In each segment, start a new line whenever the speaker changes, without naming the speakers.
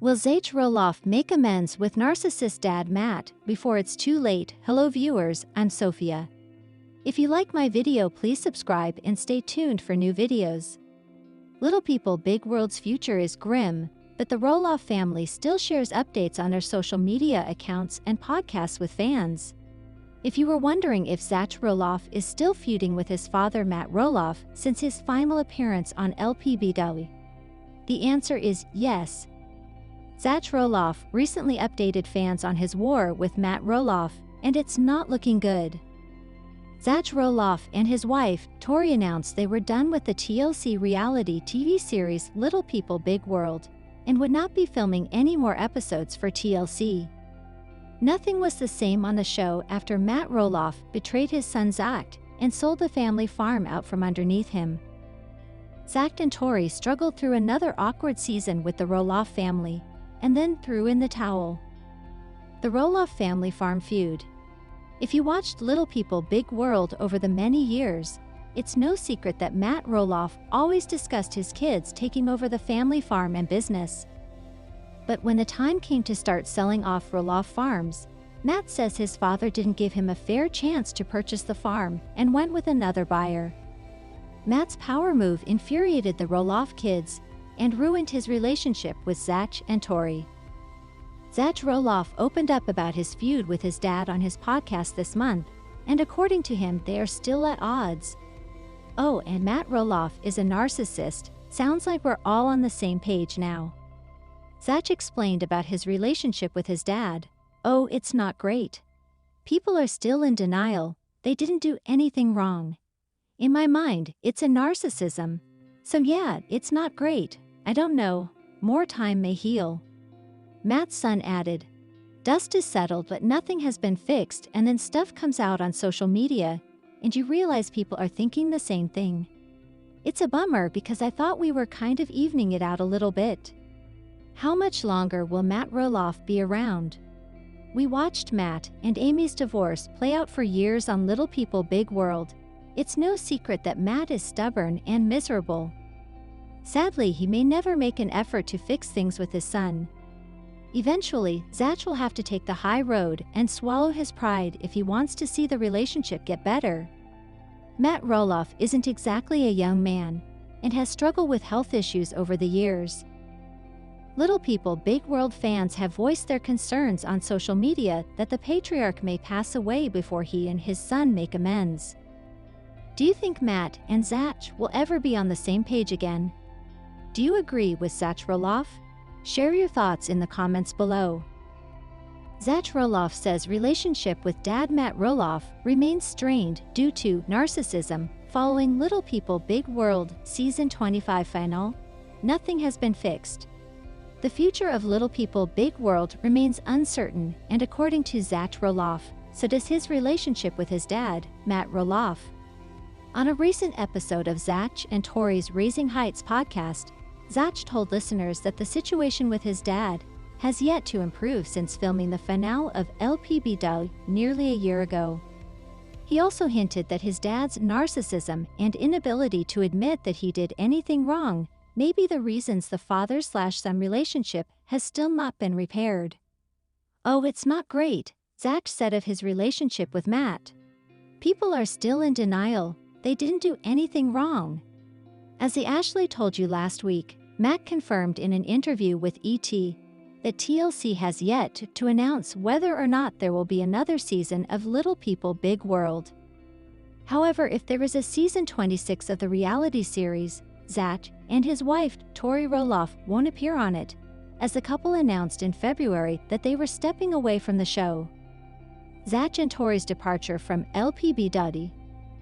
Will Zach Roloff make amends with narcissist dad Matt before it's too late? Hello viewers, I'm Sophia. If you like my video, please subscribe and stay tuned for new videos. Little People Big World's future is grim, but the Roloff family still shares updates on their social media accounts and podcasts with fans. If you were wondering if Zach Roloff is still feuding with his father Matt Roloff since his final appearance on lpbw, the answer is yes. Zach Roloff recently updated fans on his war with Matt Roloff, and it's not looking good. Zach Roloff and his wife, Tori, announced they were done with the TLC reality TV series Little People Big World and would not be filming any more episodes for TLC. Nothing was the same on the show after Matt Roloff betrayed his son Zach and sold the family farm out from underneath him. Zach and Tori struggled through another awkward season with the Roloff family, and then threw in the towel. The Roloff family farm feud. If you watched Little People Big World over the many years, it's no secret that Matt Roloff always discussed his kids taking over the family farm and business. But when the time came to start selling off Roloff farms, Matt says his father didn't give him a fair chance to purchase the farm and went with another buyer. Matt's power move infuriated the Roloff kids and ruined his relationship with Zach and Tori. Zach Roloff opened up about his feud with his dad on his podcast this month, and according to him, they are still at odds. Oh, and Matt Roloff is a narcissist. Sounds like we're all on the same page now. Zach explained about his relationship with his dad. Oh, it's not great. People are still in denial. They didn't do anything wrong. In my mind, it's a narcissism. So yeah, it's not great. I don't know. More time may heal. Matt's son added, "Dust is settled, but nothing has been fixed, and then stuff comes out on social media, and you realize people are thinking the same thing. It's a bummer because I thought we were kind of evening it out a little bit." How much longer will Matt Roloff be around? We watched Matt and Amy's divorce play out for years on Little People Big World. It's no secret that Matt is stubborn and miserable. Sadly, he may never make an effort to fix things with his son. Eventually, Zach will have to take the high road and swallow his pride if he wants to see the relationship get better. Matt Roloff isn't exactly a young man and has struggled with health issues over the years. Little People Big World fans have voiced their concerns on social media that the patriarch may pass away before he and his son make amends. Do you think Matt and Zach will ever be on the same page again? Do you agree with Zach Roloff? Share your thoughts in the comments below. Zach Roloff says relationship with dad Matt Roloff remains strained due to narcissism following Little People Big World Season 25 final. Nothing has been fixed. The future of Little People Big World remains uncertain, and according to Zach Roloff, so does his relationship with his dad, Matt Roloff. On a recent episode of Zach and Tori's Raising Heights podcast, Zach told listeners that the situation with his dad has yet to improve since filming the finale of lpbw nearly a year ago. He also hinted that his dad's narcissism and inability to admit that he did anything wrong may be the reasons the father-slash-son relationship has still not been repaired. Oh, it's not great, Zach said of his relationship with Matt. People are still in denial. They didn't do anything wrong. As the Ashley told you last week, Matt confirmed in an interview with ET that TLC has yet to announce whether or not there will be another season of Little People Big World. However, if there is a season 26 of the reality series, Zach and his wife, Tori Roloff, won't appear on it, as the couple announced in February that they were stepping away from the show. Zach and Tori's departure from lpbw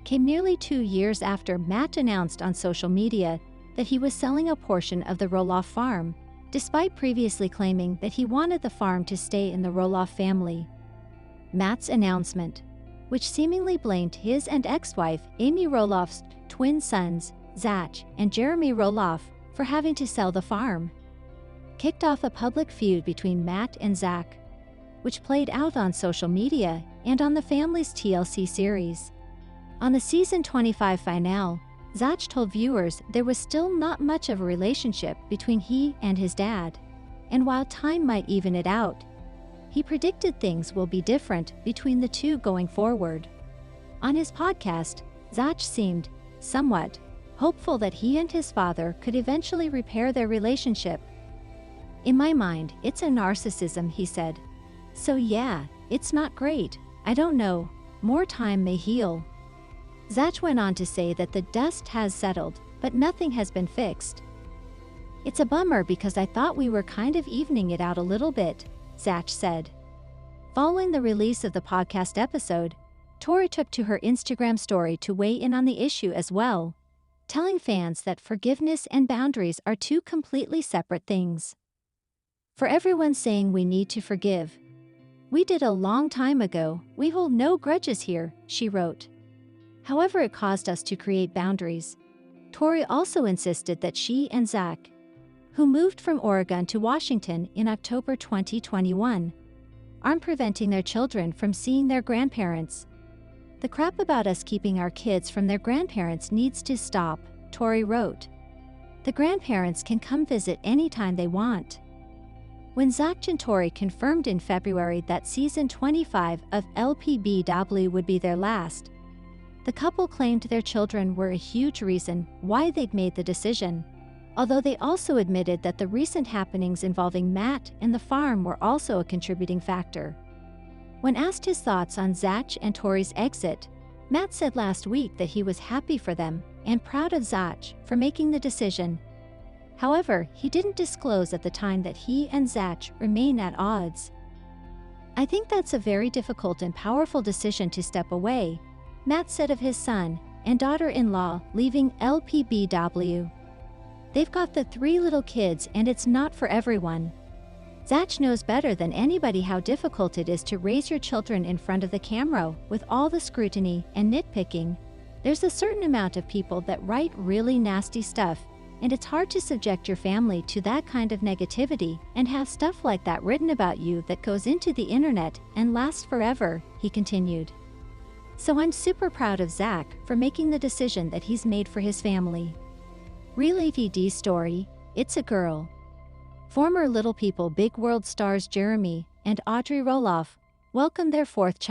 came nearly 2 years after Matt announced on social media that he was selling a portion of the Roloff farm, despite previously claiming that he wanted the farm to stay in the Roloff family. Matt's announcement, which seemingly blamed his and ex-wife Amy Roloff's twin sons, Zach and Jeremy Roloff, for having to sell the farm, kicked off a public feud between Matt and Zach, which played out on social media and on the family's TLC series. On the season 25 finale, Zach told viewers there was still not much of a relationship between he and his dad. And while time might even it out, he predicted things will be different between the two going forward. On his podcast, Zach seemed somewhat hopeful that he and his father could eventually repair their relationship. "In my mind, it's a narcissism," he said. "So yeah, it's not great. I don't know. More time may heal." Zach went on to say that the dust has settled, but nothing has been fixed. "It's a bummer because I thought we were kind of evening it out a little bit," Zach said. Following the release of the podcast episode, Tori took to her Instagram story to weigh in on the issue as well, telling fans that forgiveness and boundaries are two completely separate things. "For everyone saying we need to forgive, we did a long time ago. We hold no grudges here," she wrote. However, it caused us to create boundaries. Tori also insisted that she and Zach, who moved from Oregon to Washington in October 2021, aren't preventing their children from seeing their grandparents. "The crap about us keeping our kids from their grandparents needs to stop," Tori wrote. "The grandparents can come visit anytime they want." When Zach and Tori confirmed in February that season 25 of lpbw would be their last, the couple claimed their children were a huge reason why they'd made the decision, although they also admitted that the recent happenings involving Matt and the farm were also a contributing factor. When asked his thoughts on Zach and Tori's exit, Matt said last week that he was happy for them and proud of Zach for making the decision. However, he didn't disclose at the time that he and Zach remain at odds. "I think that's a very difficult and powerful decision to step away," Matt said of his son and daughter-in-law leaving lpbw. "They've got the 3 little kids and it's not for everyone. Zach knows better than anybody how difficult it is to raise your children in front of the camera with all the scrutiny and nitpicking. There's a certain amount of people that write really nasty stuff, and it's hard to subject your family to that kind of negativity and have stuff like that written about you that goes into the internet and lasts forever," he continued. "So I'm super proud of Zach for making the decision that he's made for his family." Real AVD story, It's a Girl. Former Little People Big World stars Jeremy and Audrey Roloff welcomed their 4th child.